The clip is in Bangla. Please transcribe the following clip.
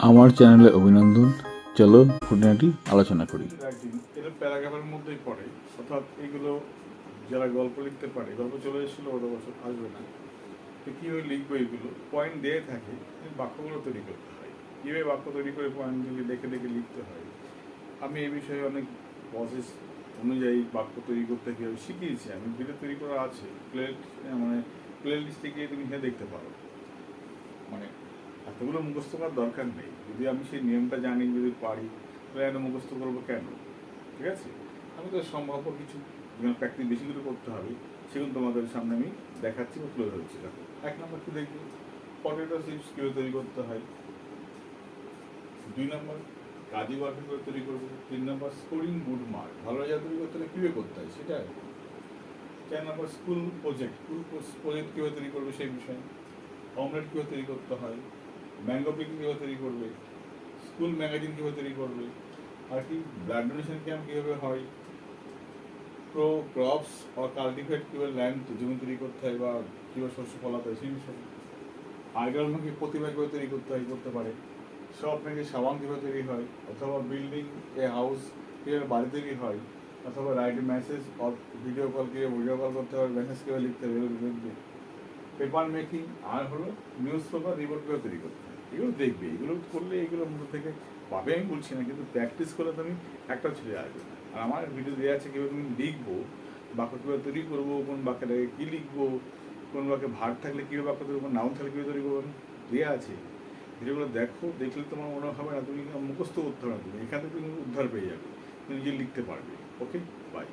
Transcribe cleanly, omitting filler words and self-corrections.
আমার চ্যানেলে অভিনন্দন। চলো খুঁটিনাটি আলোচনা করি। এটা প্যারাগ্রাফের মধ্যেই পড়ে, অর্থাৎ এগুলো যারা গল্প লিখতে পারে, গল্প চলে এসেছিল ওটা বছর আসবে না, তো কীভাবে লিখবো এগুলো পয়েন্ট দিয়ে থাকে, বাক্যগুলো তৈরি করতে হয়, কীভাবে বাক্য তৈরি করে পয়েন্টগুলি দেখে দেখে লিখতে হয়। আমি এই বিষয়ে অনেক প্রসেস অনুযায়ী বাক্য তৈরি করতে কীভাবে শিখিয়েছি, আমি ভিডিও তৈরি করা আছে, প্লে লিস্টে গিয়ে তুমি সে দেখতে পারো। মানে এতগুলো মুখস্থ করার দরকার নেই, যদি আমি সেই নিয়মটা জানি, যদি পারি, তাহলে এত মুখস্থ করবো কেন? ঠিক আছে, আমি তো সম্ভাব্য কিছু প্র্যাকটিস বেশি করে করতে হবে, সেগুলো তোমাদের সামনে আমি দেখাচ্ছি বা তুলে ধরছি। দেখো, 1 নম্বর কি দেখবো, পটেটো চিপস কীভাবে তৈরি করতে হয়। 2 নম্বর কাজী বার্ফি করে তৈরি করবো। 3 নম্বর স্কোরিং গুড মার্ক, ভালো রেজাল্ট তৈরি করতে হলে কীভাবে করতে হয় সেটা। 4 নম্বর স্কুল প্রজেক্ট কীভাবে তৈরি করবে সেই বিষয়ে। অমলেট কীভাবে তৈরি করতে হয়, ম্যাঙ্গো পিকিং কীভাবে তৈরি করবে, স্কুল ম্যাগাজিন কীভাবে তৈরি করবে, আর কি ব্লাড ডোনেশন ক্যাম্প কীভাবে হয়, প্রো ক্রপস বা কাল্টিভেট কীভাবে ল্যান্ড জমি তৈরি করতে হয় বা কীভাবে শস্য ফলাতে হয় সেই বিষয়ে। আইডলমুখী প্রতিভা কীভাবে তৈরি করতে হয়, করতে পারে। সব নাকি সাবান কীভাবে তৈরি হয়, অথবা বিল্ডিং এ হাউস কীভাবে বাড়ি তৈরি হয়, অথবা right message or video call কীভাবে ভিডিও কল করতে হবে, মেসেজ কীভাবে লিখতে হবে, এগুলো দেখবে। পেপার মেকিং আর হলো নিউজ পেপার রিপোর্ট কীভাবে তৈরি করতে হয়, এগুলো দেখবে। এগুলো করলে এগুলো মধ্যে থেকে পাবে আমি বলছি না, কিন্তু প্র্যাকটিস করলে তুমি একটা ছেড়ে আসবে না। আর আমার ভিডিও দেওয়া আছে কীভাবে তুমি লিখবো, বাক্য কীভাবে তৈরি করবো, কোন বাক্যটাকে কী লিখবো, কোন বাক্যে ভার থাকলে কীভাবে বাক্য তৈরি করবো, নাউন থাকলে কীভাবে তৈরি করবো, দেওয়া আছে। ভিডিওগুলো দেখো, দেখলে তোমার মনে হবে না তুমি মুখস্থ করতে হবে না, তুমি এখান থেকে তুমি উদ্ধার পেয়ে যাবে, তুমি নিজে লিখতে পারবে। ওকে, বাই।